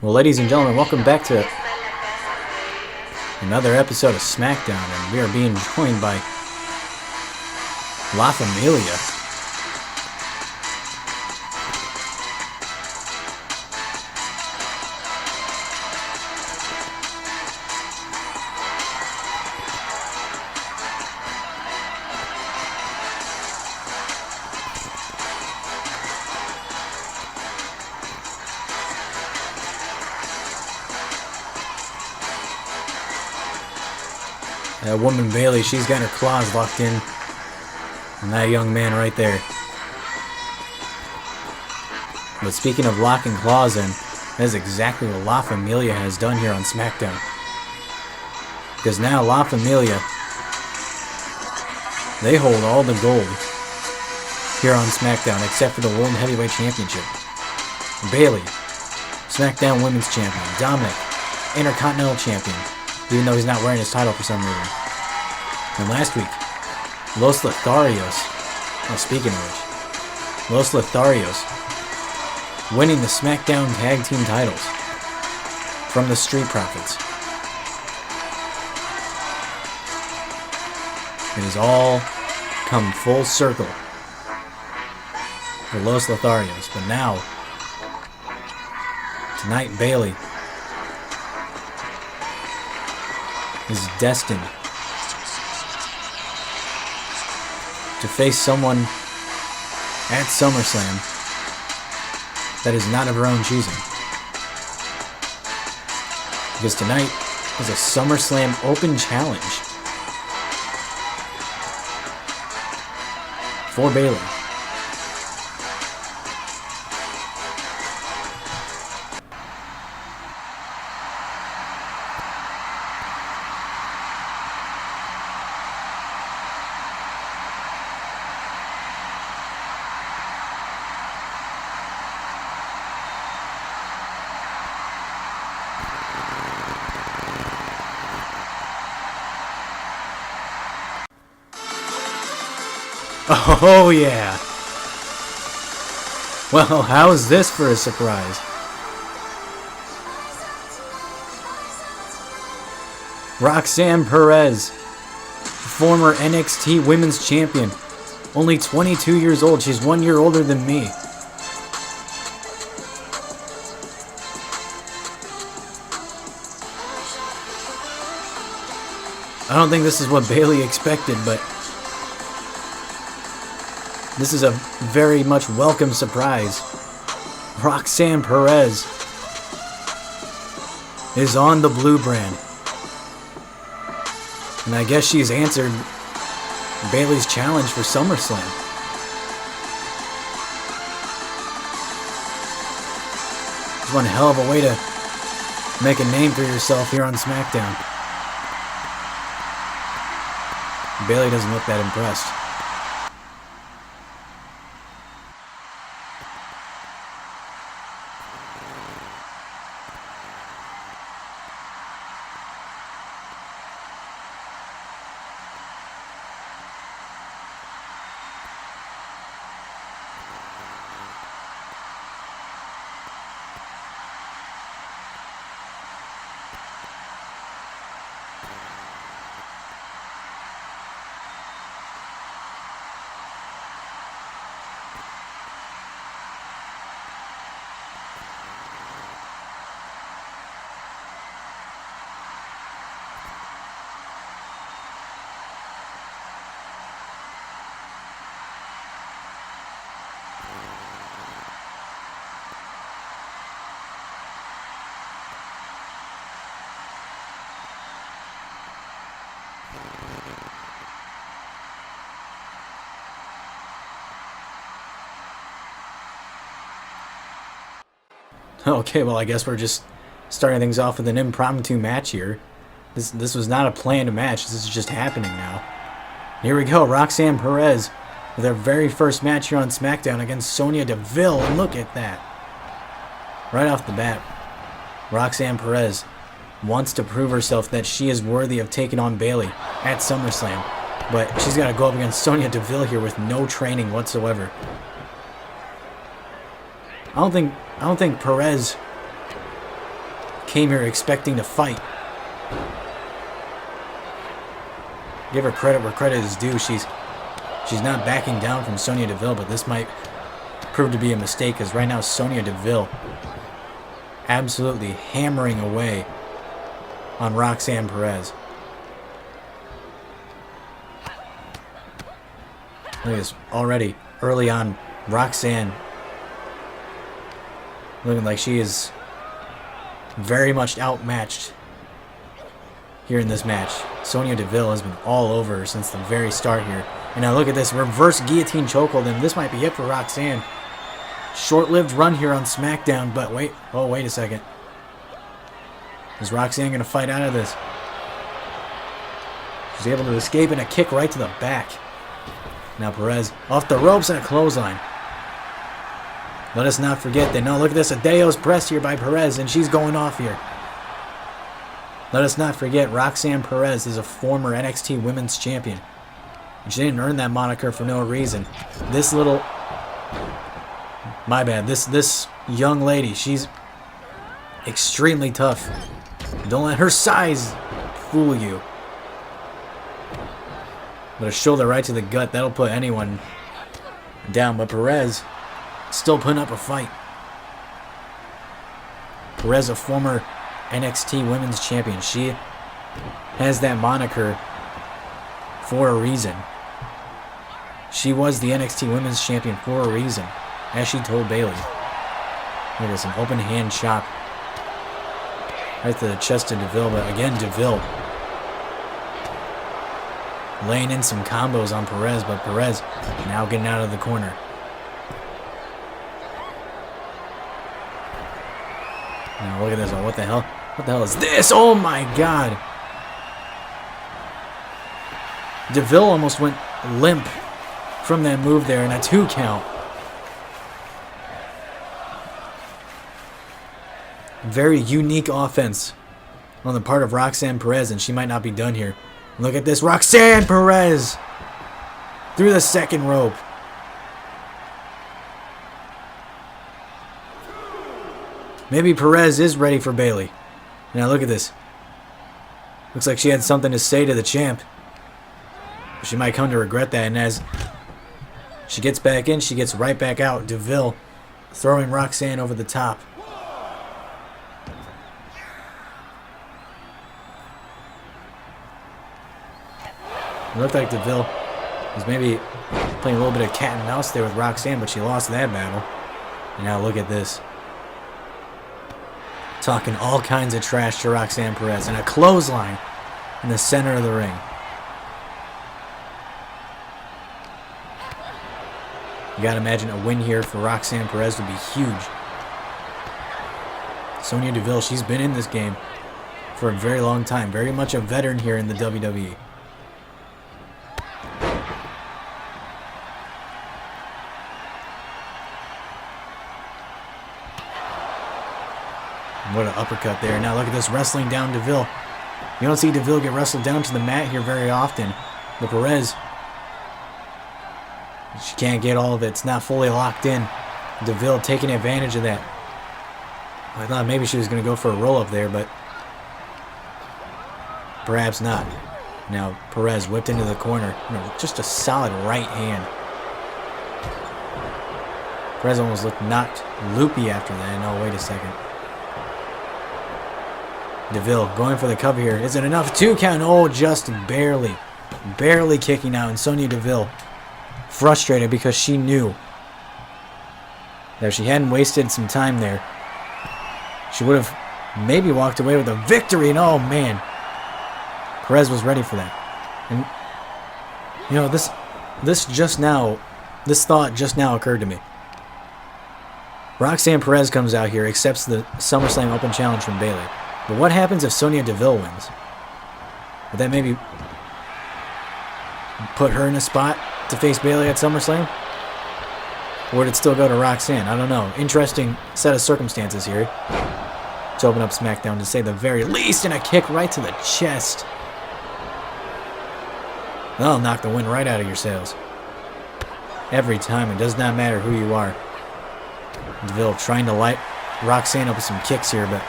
Well, ladies and gentlemen, welcome back to another episode of SmackDown, and we are being joined by La Familia. That woman Bayley, she's got her claws locked in on that young man right there. But speaking of locking claws in, that is exactly what La Familia has done here on SmackDown. Because now La Familia, they hold all the gold here on SmackDown except for the World Heavyweight Championship. Bayley, SmackDown Women's Champion. Dominic, Intercontinental Champion, even though he's not wearing his title for some reason. And last week, Los Lotharios, speaking of which, Los Lotharios winning the SmackDown Tag Team titles from the Street Profits. It has all come full circle for Los Lotharios. But now, tonight Bayley is destined to face someone at SummerSlam that is not of her own choosing. Because tonight is a SummerSlam Open Challenge for Bayley. Oh yeah! Well, how's this for a surprise? Roxanne Perez, former NXT Women's Champion, only 22 years old. She's 1 year older than me. I don't think this is what Bayley expected, but this is a very much welcome surprise. Roxanne Perez is on the blue brand. And I guess she's answered Bayley's challenge for SummerSlam. It's one hell of a way to make a name for yourself here on SmackDown. Bayley doesn't look that impressed. Okay, well, I guess we're just starting things off with an impromptu match here. This was not a planned match. This is just happening now. Here we go, Roxanne Perez with her very first match here on SmackDown against Sonya Deville. And look at that. Right off the bat, Roxanne Perez wants to prove herself that she is worthy of taking on Bayley at SummerSlam. But she's got to go up against Sonya Deville here with no training whatsoever. I don't think Perez came here expecting to fight. Give her credit where credit is due. She's not backing down from Sonya Deville, but this might prove to be a mistake because right now Sonya Deville absolutely hammering away on Roxanne Perez. Look at this already early on. Roxanne looking like she is very much outmatched here in this match. Sonya Deville has been all over her since the very start here. And now look at this reverse guillotine chokehold, and this might be it for Roxanne. Short-lived run here on SmackDown, but wait. Oh, wait a second. Is Roxanne going to fight out of this? She's able to escape and a kick right to the back. Now Perez off the ropes and a clothesline. Let us not forget that. No, look at this. Adeo's pressed here by Perez, and she's going off here. Let us not forget, Roxanne Perez is a former NXT Women's Champion. And she didn't earn that moniker for no reason. This little... My bad. This young lady, she's extremely tough. Don't let her size fool you. But a shoulder right to the gut, that'll put anyone down. But Perez still putting up a fight. Perez, a former NXT Women's Champion. She has that moniker for a reason. She was the NXT Women's Champion for a reason, as she told Bayley. Look at this, an open hand chop right to the chest of Deville, but again, Deville laying in some combos on Perez, but Perez now getting out of the corner. Now look at this. Oh, what the hell? What the hell is this? Oh my God. Deville almost went limp from that move there in a 2 count. Very unique offense on the part of Roxanne Perez, and she might not be done here. Look at this. Roxanne Perez through the second rope. Maybe Perez is ready for Bayley. Now look at this. Looks like she had something to say to the champ. She might come to regret that. And as she gets back in, she gets right back out. Deville throwing Roxanne over the top. It looked like Deville was maybe playing a little bit of cat and mouse there with Roxanne, but she lost that battle. And now look at this. Talking all kinds of trash to Roxanne Perez. And a clothesline in the center of the ring. You gotta imagine a win here for Roxanne Perez would be huge. Sonya Deville, she's been in this game for a very long time. Very much a veteran here in the WWE. What an uppercut there. Now look at this, wrestling down Deville. You don't see Deville get wrestled down to the mat here very often. But Perez, she can't get all of it. It's not fully locked in. Deville taking advantage of that. I thought maybe she was going to go for a roll-up there, but perhaps not. Now Perez whipped into the corner. Just a solid right hand. Perez almost looked knocked loopy after that. No, wait a second. Deville going for the cover here. Is it enough? 2 count. Oh, just barely. Barely kicking out. And Sonya Deville frustrated because she knew that if she hadn't wasted some time there, she would have maybe walked away with a victory. And oh, man. Perez was ready for that. And, you know, this thought just now occurred to me. Roxanne Perez comes out here, accepts the SummerSlam Open Challenge from Bayley. But what happens if Sonya Deville wins? Would that maybe put her in a spot to face Bayley at SummerSlam? Or would it still go to Roxanne? I don't know. Interesting set of circumstances here to open up SmackDown, to say the very least, and a kick right to the chest. That'll knock the wind right out of your sails. Every time. It does not matter who you are. Deville trying to light Roxanne up with some kicks here, but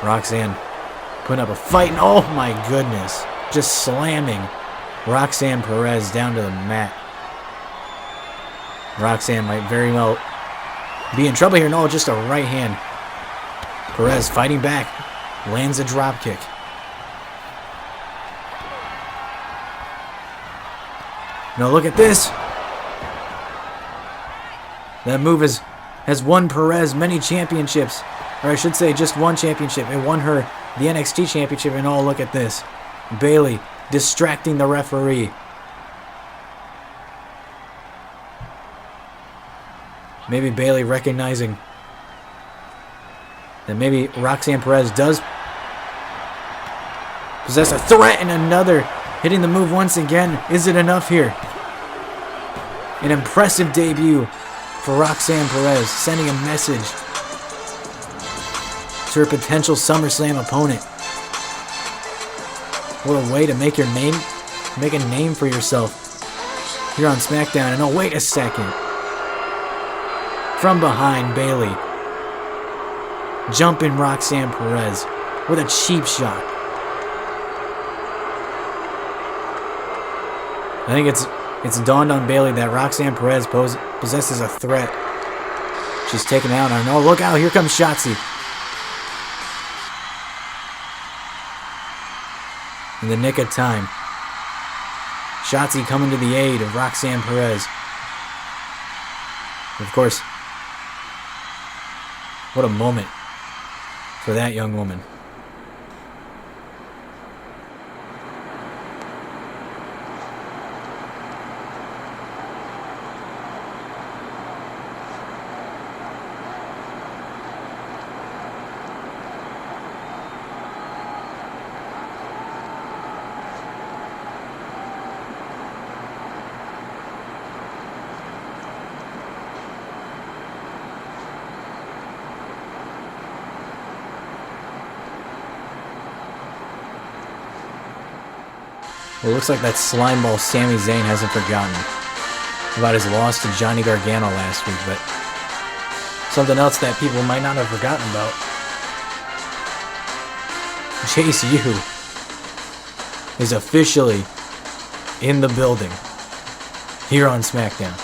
Roxanne putting up a fight, and oh my goodness, just slamming Roxanne Perez down to the mat. Roxanne might very well be in trouble here. No, just a right hand. Perez fighting back, lands a drop kick. No, look at this. That move has won Perez many championships. Or I should say just one championship. It won her the NXT championship. And oh, look at this. Bayley distracting the referee. Maybe Bayley recognizing that maybe Roxanne Perez does possess a threat, and another hitting the move once again. Is it enough here? An impressive debut for Roxanne Perez, sending a message to her potential SummerSlam opponent. What a way to make a name for yourself here on SmackDown. And oh, wait a second. From behind, Bayley jumping Roxanne Perez with a cheap shot. I think it's dawned on Bayley that Roxanne Perez possesses a threat. She's taken out on. Oh, look out! Here comes Shotzi. In the nick of time, Shotzi coming to the aid of Roxanne Perez. Of course, what a moment for that young woman. Well, it looks like that slimeball Sami Zayn hasn't forgotten about his loss to Johnny Gargano last week, but something else that people might not have forgotten about. Chase U is officially in the building here on SmackDown.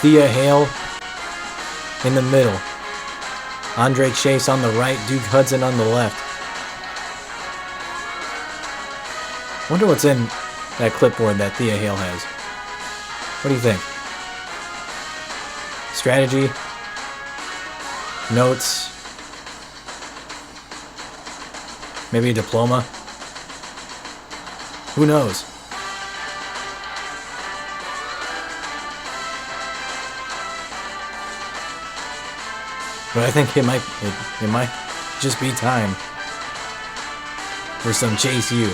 Thea Hale in the middle. Andre Chase on the right, Duke Hudson on the left. Wonder what's in that clipboard that Thea Hale has. What do you think? Strategy? Notes? Maybe a diploma? Who knows? But I think it might just be time for some Chase U.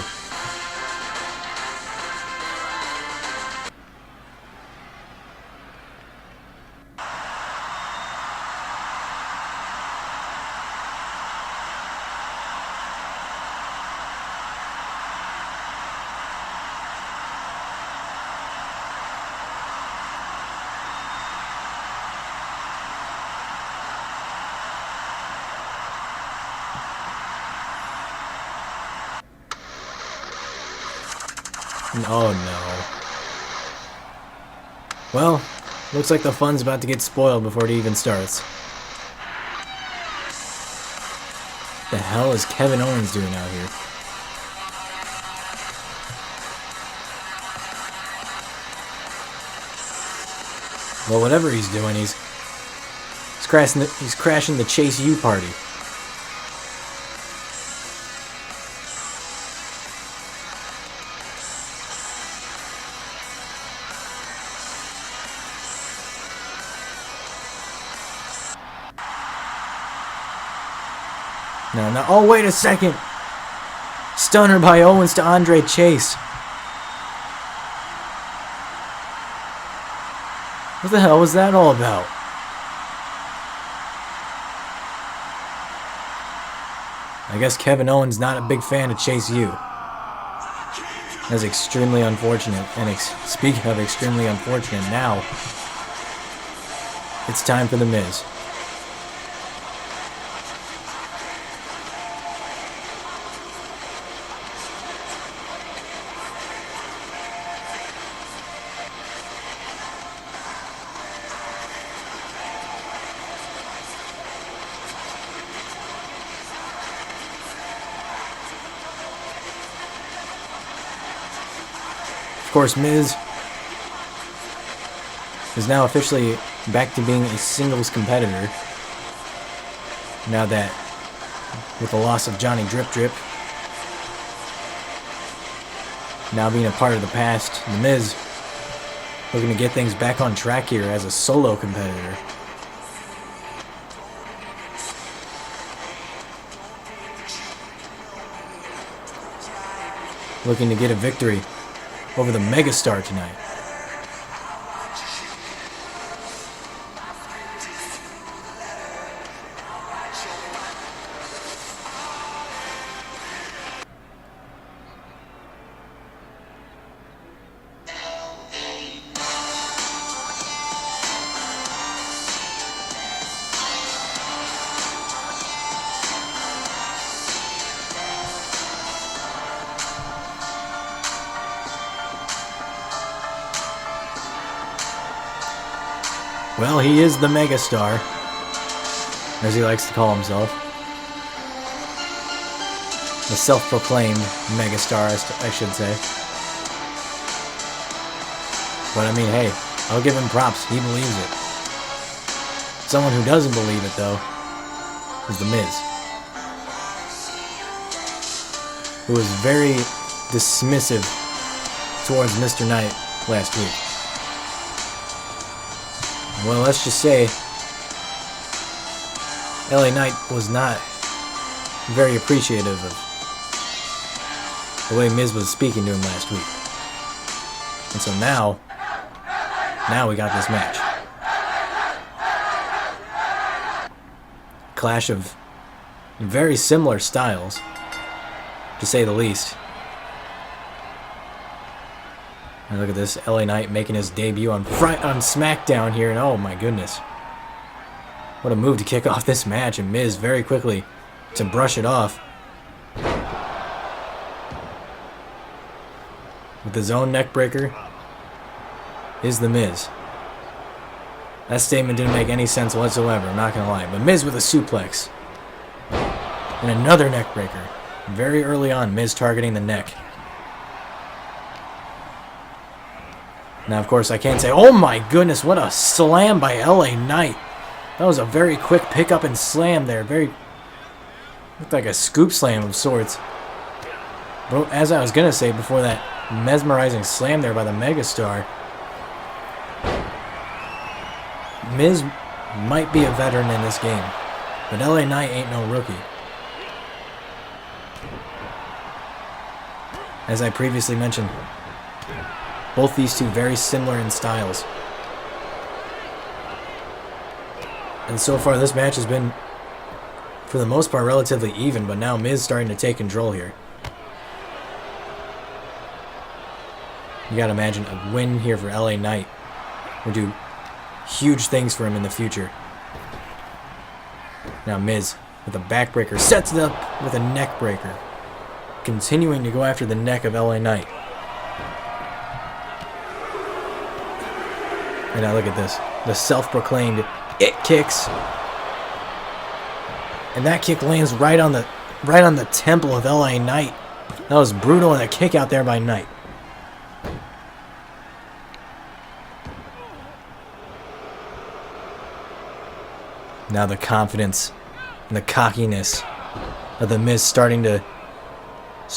Oh no. Well, looks like the fun's about to get spoiled before it even starts. The hell is Kevin Owens doing out here? Well, whatever he's doing, he's crashing the Chase U party. No. Oh, wait a second. Stunner by Owens to Andre Chase. What the hell was that all about? I guess Kevin Owens not a big fan of Chase U. That's extremely unfortunate. And speaking of extremely unfortunate, now it's time for The Miz. Of course, Miz is now officially back to being a singles competitor. Now that, with the loss of Johnny Drip Drip now being a part of the past, The Miz looking to get things back on track here as a solo competitor. Looking to get a victory over the Megastar tonight. Well, he is the Megastar, as he likes to call himself. The self-proclaimed Megastar, I should say. But I mean, hey, I'll give him props. He believes it. Someone who doesn't believe it, though, is The Miz, who was very dismissive towards Mr. Knight last week. Well, let's just say LA Knight was not very appreciative of the way Miz was speaking to him last week. And so now we got this match. Clash of very similar styles, to say the least. And look at this, LA Knight making his debut on SmackDown here, and oh my goodness. What a move to kick off this match, and Miz very quickly to brush it off. With his own neckbreaker is The Miz. That statement didn't make any sense whatsoever, I'm not going to lie. But Miz with a suplex. And another neckbreaker. Very early on, Miz targeting the neck. Now, of course, I can't say, oh my goodness, what a slam by LA Knight. That was a very quick pickup and slam there. Looked like a scoop slam of sorts. But as I was going to say before that mesmerizing slam there by the Megastar, Miz might be a veteran in this game, but LA Knight ain't no rookie. As I previously mentioned, both these two very similar in styles. And so far this match has been, for the most part, relatively even, but now Miz starting to take control here. You gotta imagine a win here for LA Knight would do huge things for him in the future. Now Miz with a backbreaker sets it up with a neck breaker, continuing to go after the neck of LA Knight. And now look at this, the self-proclaimed it kicks, and that kick lands right on the temple of LA Knight. That was brutal, and a kick out there by Knight. Now the confidence and the cockiness of the Miz starting to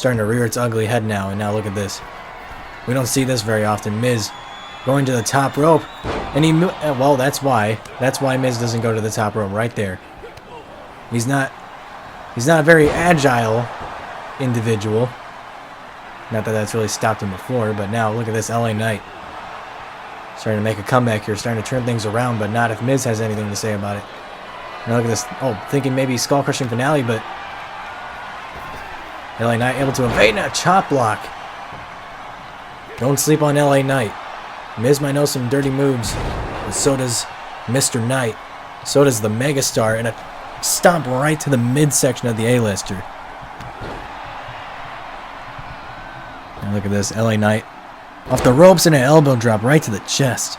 rear its ugly head now. And now look at this. We don't see this very often. Miz going to the top rope, and well, that's why Miz doesn't go to the top rope right there. He's not a very agile individual. Not that that's really stopped him before, but now look at this, LA Knight starting to make a comeback here, starting to turn things around, but not if Miz has anything to say about it. Now look at this. Oh, thinking maybe skull crushing finale, but LA Knight able to evade a chop block. Don't sleep on LA Knight. Miz might know some dirty moves, but so does Mr. Knight. So does the Megastar, and a stomp right to the midsection of the A-lister. And look at this, LA Knight. Off the ropes and an elbow drop right to the chest.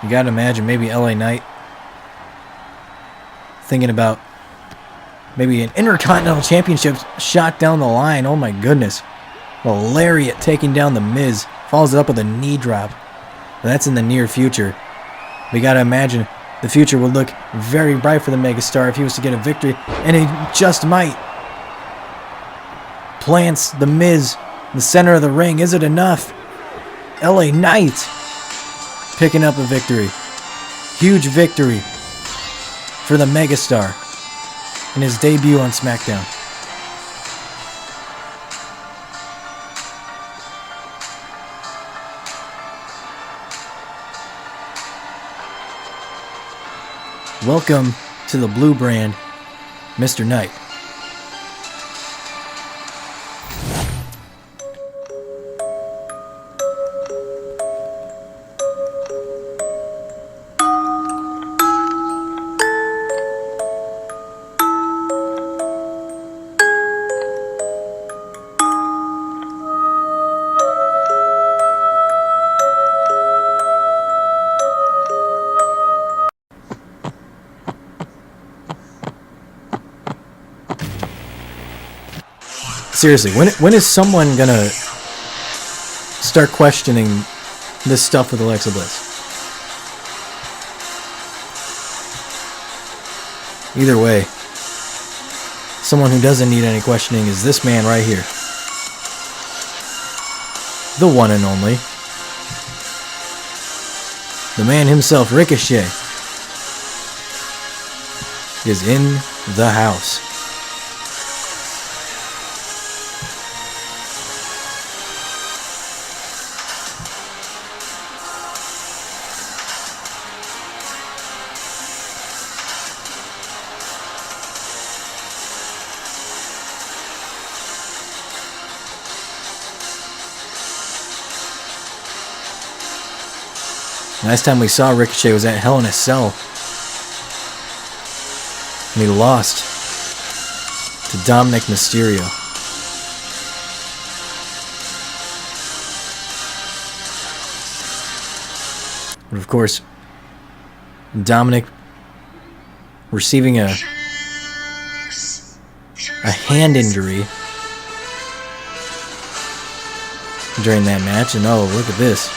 You gotta imagine maybe LA Knight thinking about maybe an Intercontinental Championship shot down the line. Oh my goodness. A lariat taking down the Miz. Follows it up with a knee drop. But that's in the near future. We gotta imagine the future would look very bright for the Megastar if he was to get a victory. And he just might. Plants the Miz in the center of the ring. Is it enough? LA Knight picking up a victory. Huge victory for the Megastar in his debut on SmackDown. Welcome to the blue brand, Mr. Knight. Seriously, when is someone gonna start questioning this stuff with Alexa Bliss? Either way, someone who doesn't need any questioning is this man right here. The one and only. The man himself, Ricochet, is in the house. Last time we saw Ricochet was at Hell in a Cell. And he lost to Dominic Mysterio. But of course, Dominic receiving a hand injury during that match. And oh, look at this.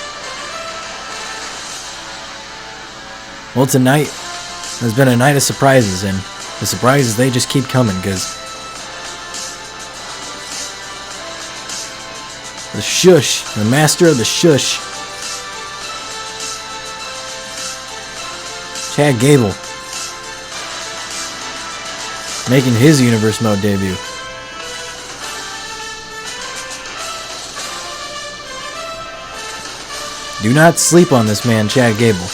Well, tonight has been a night of surprises, and the surprises, they just keep coming, because the shush, the master of the shush, Chad Gable, making his Universe Mode debut. Do not sleep on this man, Chad Gable.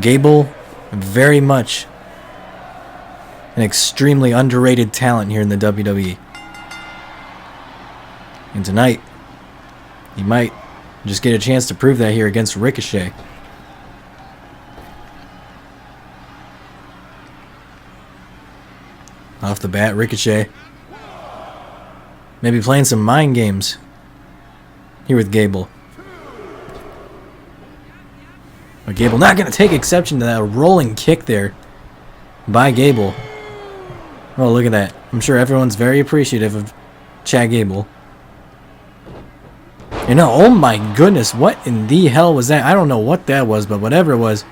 Gable, very much an extremely underrated talent here in the WWE. And tonight, he might just get a chance to prove that here against Ricochet. Off the bat, Ricochet maybe playing some mind games here with Gable. But Gable not going to take exception to that rolling kick there by Gable. Oh, look at that. I'm sure everyone's very appreciative of Chad Gable. You know, oh my goodness, what in the hell was that? I don't know what that was, but whatever it was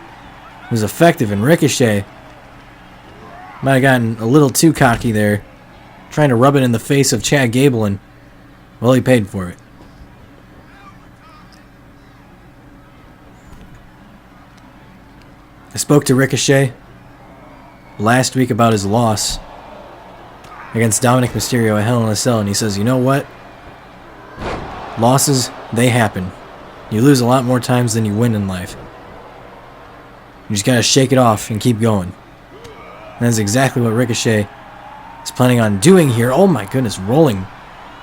effective. And Ricochet might have gotten a little too cocky there, trying to rub it in the face of Chad Gable, and, well, he paid for it. I spoke to Ricochet last week about his loss against Dominic Mysterio at Hell in a Cell, and he says, you know what? Losses, they happen. You lose a lot more times than you win in life. You just gotta shake it off and keep going. And that's exactly what Ricochet is planning on doing here. Oh my goodness, rolling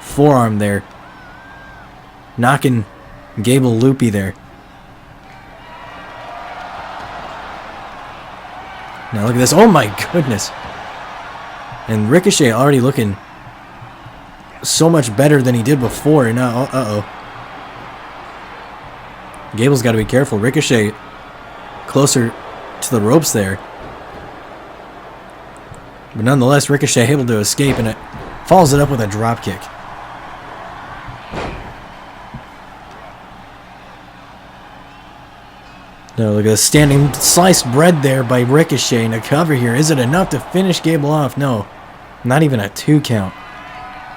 forearm there. Knocking Gable loopy there. Now look at this. Oh my goodness. And Ricochet already looking so much better than he did before. And now, uh-oh. Gable's got to be careful. Ricochet closer to the ropes there. But nonetheless, Ricochet able to escape, and it follows it up with a drop kick. Now look at this standing sliced bread there by Ricochet in a cover here. Is it enough to finish Gable off? No. Not even a 2 count.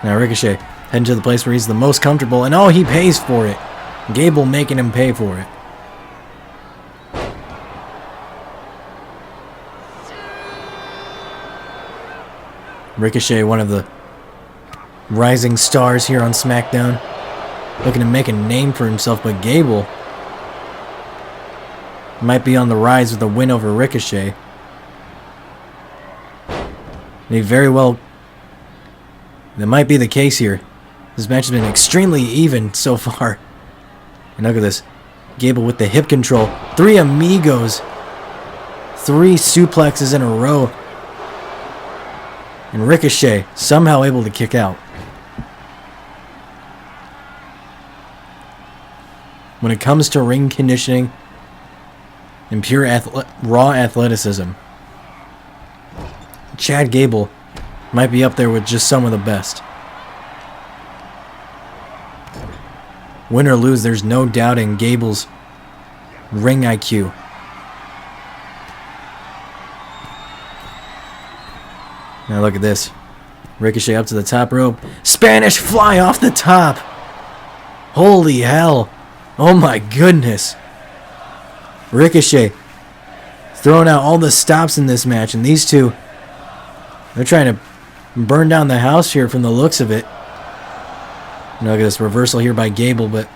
Now Ricochet heading to the place where he's the most comfortable, and oh, he pays for it. Gable making him pay for it. Ricochet, one of the rising stars here on SmackDown, looking to make a name for himself, but Gable might be on the rise with a win over Ricochet. He very well, that might be the case here. This match has been extremely even so far. And look at this. Gable with the hip control. 3 amigos. 3 suplexes in a row. And Ricochet somehow able to kick out. When it comes to ring conditioning and pure raw athleticism, Chad Gable might be up there with just some of the best. Win or lose, there's no doubting Gable's ring IQ. Now look at this. Ricochet up to the top rope. Spanish fly off the top. Holy hell. Oh my goodness. Ricochet throwing out all the stops in this match, and these two, they're trying to burn down the house here from the looks of it. And look at this reversal here by Gable, but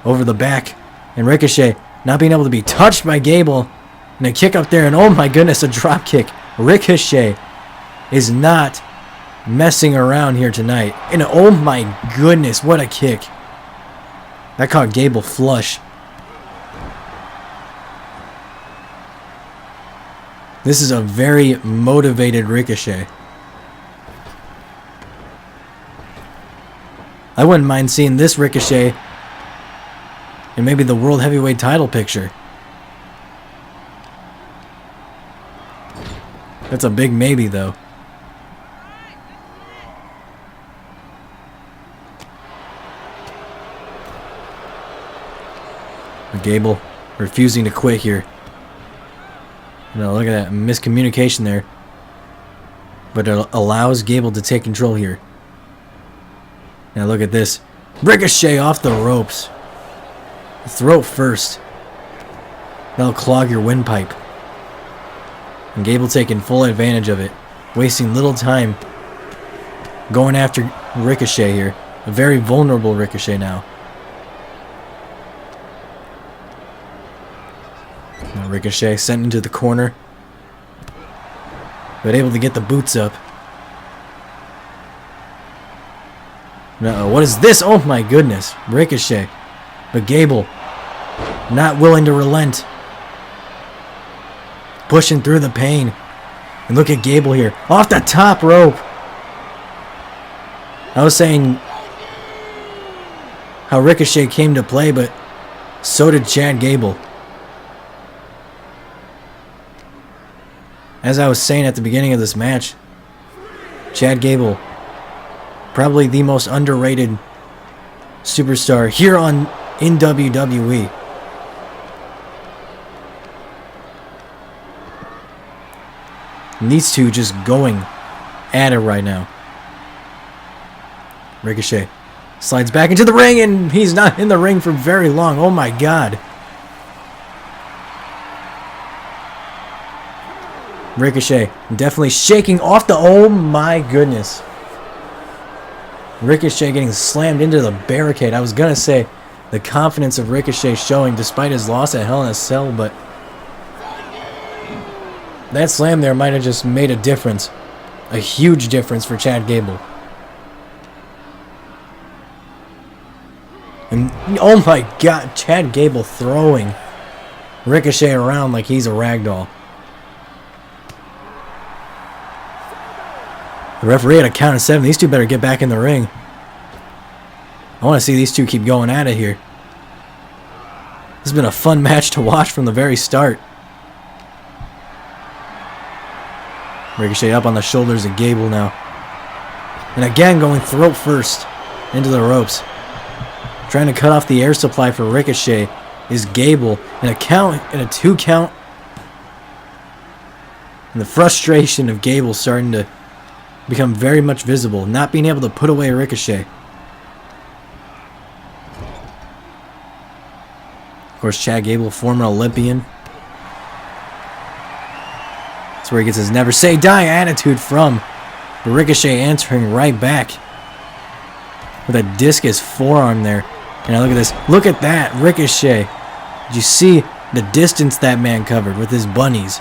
over the back. And Ricochet not being able to be touched by Gable. And a kick up there, and oh my goodness, a drop kick. Ricochet is not messing around here tonight. And oh my goodness, what a kick. That caught Gable flush. This is a very motivated Ricochet. I wouldn't mind seeing this Ricochet in maybe the World Heavyweight title picture. That's a big maybe, though. Gable refusing to quit here. Now look at that miscommunication there. But it allows Gable to take control here. Now look at this. Ricochet off the ropes. Throat first. That'll clog your windpipe. And Gable taking full advantage of it. Wasting little time going after Ricochet here. A very vulnerable Ricochet now. Now Ricochet sent into the corner. But able to get the boots up. Uh-oh, what is this? Oh my goodness. Ricochet. But Gable not willing to relent. Pushing through the pain. And look at Gable here. Off the top rope. I was saying how Ricochet came to play, but so did Chad Gable. As I was saying at the beginning of this match, Chad Gable, probably the most underrated superstar here in WWE. And these two just going at it right now. Ricochet slides back into the ring, and he's not in the ring for very long. Oh my God. Ricochet definitely shaking off the... Oh my goodness. Ricochet getting slammed into the barricade. I was going to say The confidence of Ricochet showing despite his loss at Hell in a Cell, but that slam there might have just made a difference. A huge difference for Chad Gable. And oh my god, Chad Gable throwing Ricochet around like he's a ragdoll. The referee had a count of 7. These two better get back in the ring. I want to see these two keep going at it here. This has been a fun match to watch from the very start. Ricochet up on the shoulders of Gable now. And again going throat first into the ropes. Trying to cut off the air supply for Ricochet is Gable. And a 2 count. And the frustration of Gable starting to become very much visible. Not being able to put away Ricochet. Of course, Chad Gable, former Olympian. That's where he gets his never say die attitude from. But Ricochet answering right back with a discus forearm there. And now look at this. Look at that, Ricochet. Did you see the distance that man covered with his bunnies?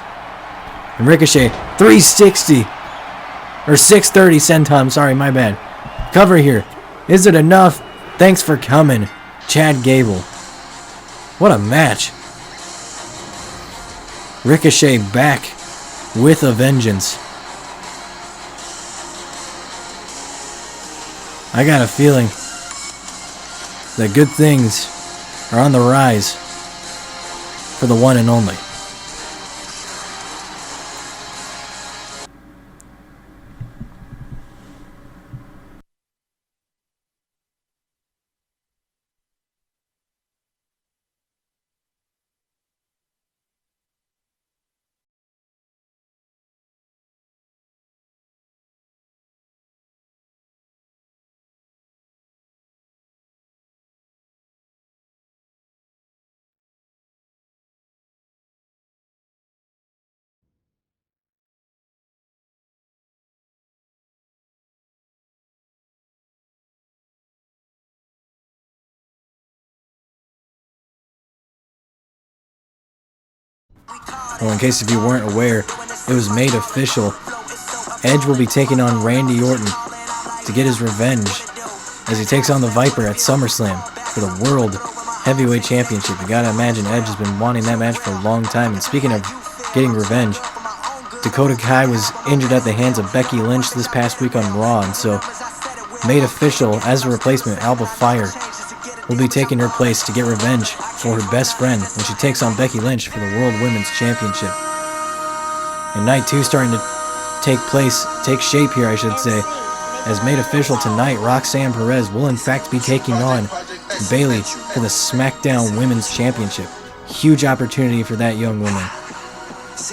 And Ricochet, 360. Or 630 senton, sorry, my bad. Cover here. Is it enough? Thanks for coming, Chad Gable. What a match. Ricochet back with a vengeance. I got a feeling that good things are on the rise for the one and only. Well, in case if you weren't aware, it was made official. Edge will be taking on Randy Orton to get his revenge as he takes on the Viper at SummerSlam for the World Heavyweight Championship. You gotta imagine Edge has been wanting that match for a long time. And speaking of getting revenge, Dakota Kai was injured at the hands of Becky Lynch this past week on Raw, and so made official as a replacement, Alba Fire will be taking her place to get revenge for her best friend when she takes on Becky Lynch for the World Women's Championship. And night 2 starting to take shape here, I should say. As made official tonight, Roxanne Perez will in fact be taking on Bayley for the SmackDown Women's Championship. Huge opportunity for that young woman.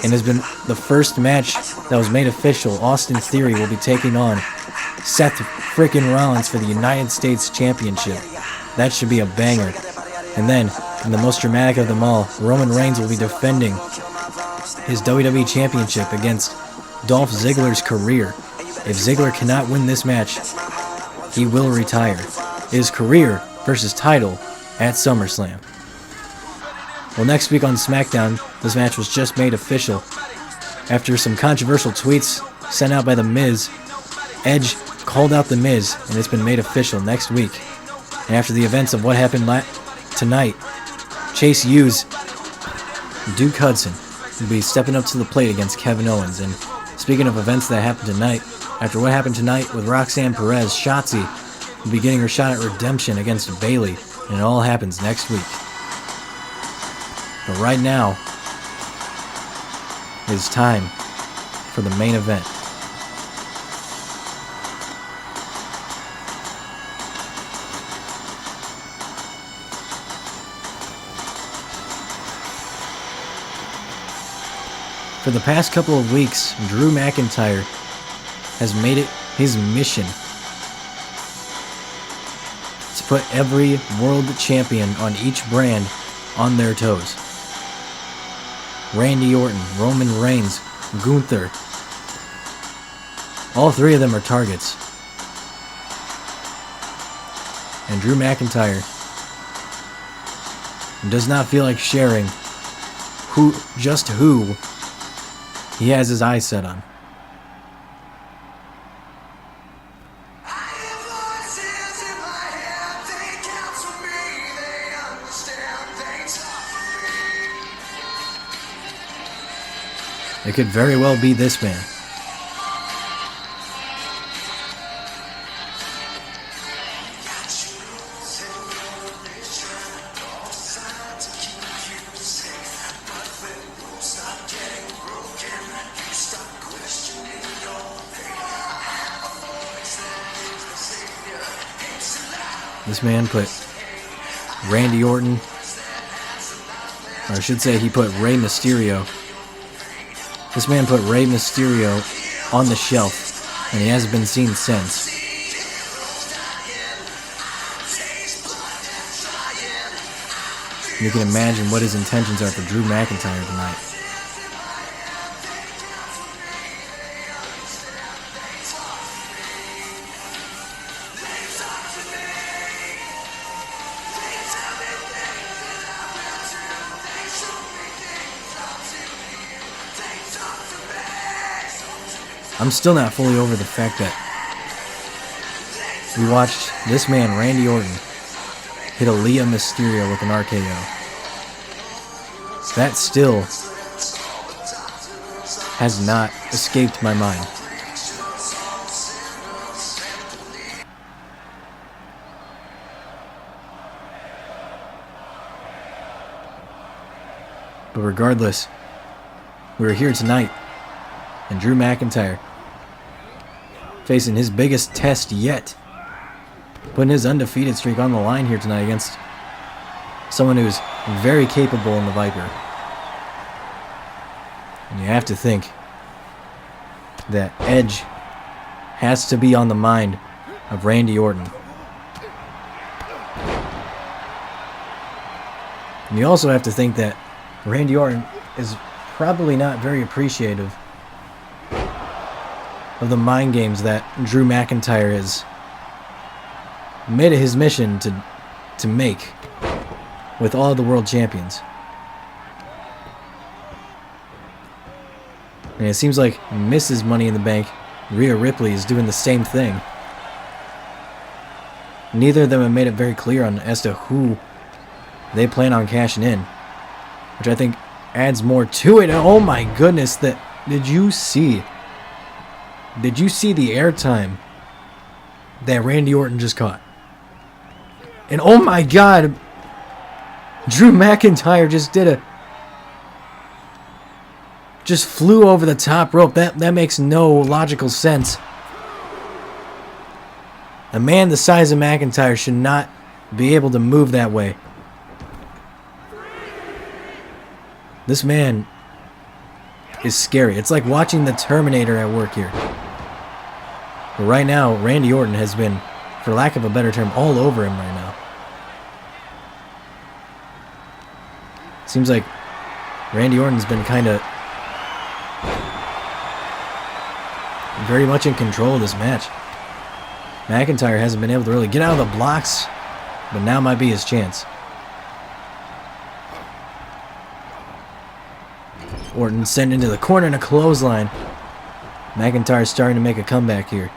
And has been the first match that was made official. Austin Theory will be taking on Seth frickin' Rollins for the United States Championship. That should be a banger. And then, in the most dramatic of them all, Roman Reigns will be defending his WWE Championship against Dolph Ziggler's career. If Ziggler cannot win this match, he will retire. His career versus title at SummerSlam. Well, next week on SmackDown, this match was just made official. After some controversial tweets sent out by The Miz, Edge called out The Miz, and it's been made official next week. And after the events of what happened tonight, Chase Hughes, Duke Hudson, will be stepping up to the plate against Kevin Owens. And speaking of events that happened tonight, after what happened tonight with Roxanne Perez, Shotzi will be getting her shot at redemption against Bayley, and it all happens next week. But right now, it's time for the main event. For the past couple of weeks, Drew McIntyre has made it his mission to put every world champion on each brand on their toes. Randy Orton, Roman Reigns, Gunther. All three of them are targets. And Drew McIntyre and does not feel like sharing just who he has his eyes set on. It could very well be this man. This man put Randy Orton, or I should say he put Rey Mysterio. This man put Rey Mysterio on the shelf, and he hasn't been seen since. You can imagine what his intentions are for Drew McIntyre tonight. I'm still not fully over the fact that we watched this man, Randy Orton, hit Aaliyah Mysterio with an RKO. That still has not escaped my mind. But regardless, we're here tonight, and Drew McIntyre facing his biggest test yet, putting his undefeated streak on the line here tonight against someone who's very capable in the Viper. And you have to think that Edge has to be on the mind of Randy Orton. And you also have to think that Randy Orton is probably not very appreciative of the mind games that Drew McIntyre has made it his mission to make with all the world champions. And it seems like Mrs. Money in the Bank, Rhea Ripley, is doing the same thing. Neither of them have made it very clear as to who they plan on cashing in, which I think adds more to it. Oh my goodness, did you see the airtime that Randy Orton just caught? And oh my god, Drew McIntyre just flew over the top rope. That makes no logical sense. A man the size of McIntyre should not be able to move that way. This man is scary. It's like watching the Terminator at work here. But right now, Randy Orton has been, for lack of a better term, all over him right now. Seems like Randy Orton's been kind of very much in control of this match. McIntyre hasn't been able to really get out of the blocks, but now might be his chance. Orton sent into the corner in a clothesline. McIntyre's starting to make a comeback here.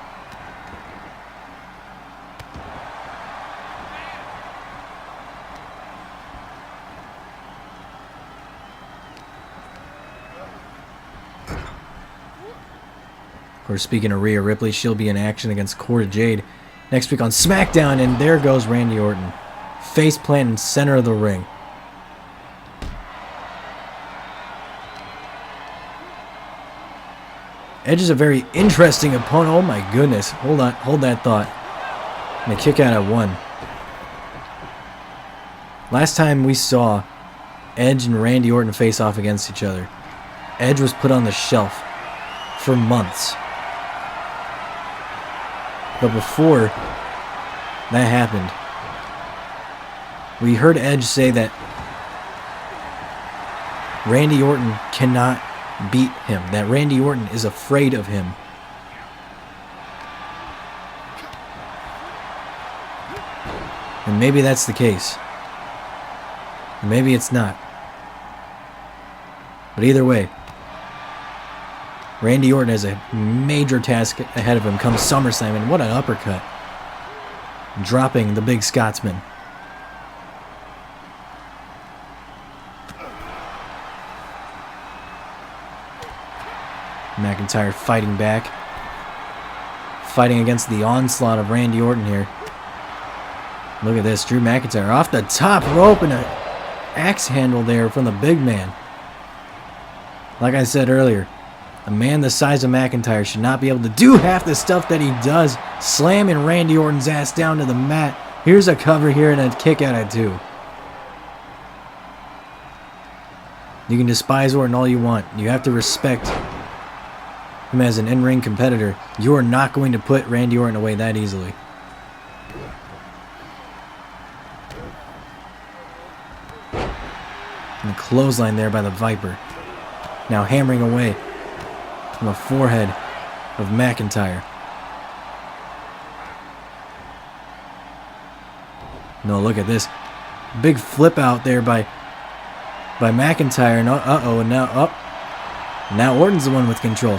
Of course, speaking of Rhea Ripley, she'll be in action against Cora Jade next week on SmackDown, and there goes Randy Orton. Face plant in center of the ring. Edge is a very interesting opponent. Oh my goodness. Hold on. Hold that thought. And a kick out at one. Last time we saw Edge and Randy Orton face off against each other, Edge was put on the shelf for months. But before that happened, we heard Edge say that Randy Orton cannot beat him, that Randy Orton is afraid of him. And maybe that's the case. Maybe it's not. But either way, Randy Orton has a major task ahead of him come SummerSlam, and what an uppercut. Dropping the big Scotsman. McIntyre fighting back. Fighting against the onslaught of Randy Orton here. Look at this, Drew McIntyre off the top rope and an axe handle there from the big man. Like I said earlier, a man the size of McIntyre should not be able to do half the stuff that he does, slamming Randy Orton's ass down to the mat. Here's a cover here and a kick out at 2. You can despise Orton all you want. You have to respect him as an in-ring competitor. You are not going to put Randy Orton away that easily. And the clothesline there by the Viper. Now hammering away from the forehead of McIntyre. No, look at this. Big flip out there by McIntyre. And uh-oh, and now up. Now Orton's the one with control.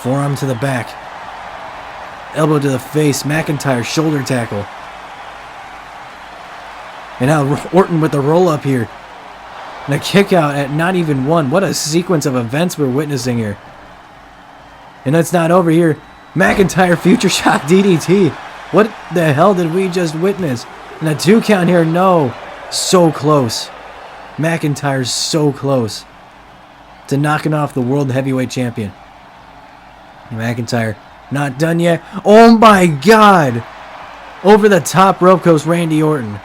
Forearm to the back. Elbow to the face. McIntyre shoulder tackle. And now Orton with the roll up here. And a kick out at not even 1. What a sequence of events we're witnessing here. And it's not over here. McIntyre future shock DDT. What the hell did we just witness? And a 2 count here. No. So close. McIntyre's so close to knocking off the World Heavyweight Champion. McIntyre not done yet. Oh my God. Over the top rope goes Randy Orton.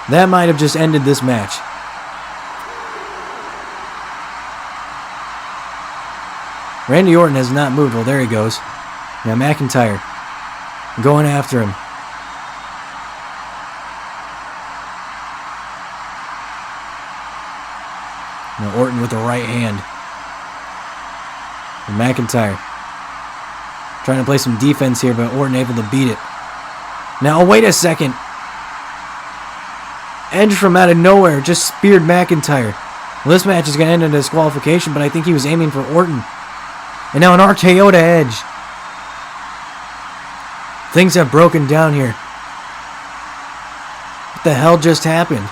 That might have just ended this match. Randy Orton has not moved. Well, there he goes. Now McIntyre going after him. Now Orton with the right hand. And McIntyre trying to play some defense here, but Orton able to beat it. Now, wait a second. Edge from out of nowhere just speared McIntyre. Well, this match is going to end in a disqualification, but I think he was aiming for Orton. And now an RKO to Edge. Things have broken down here. What the hell just happened?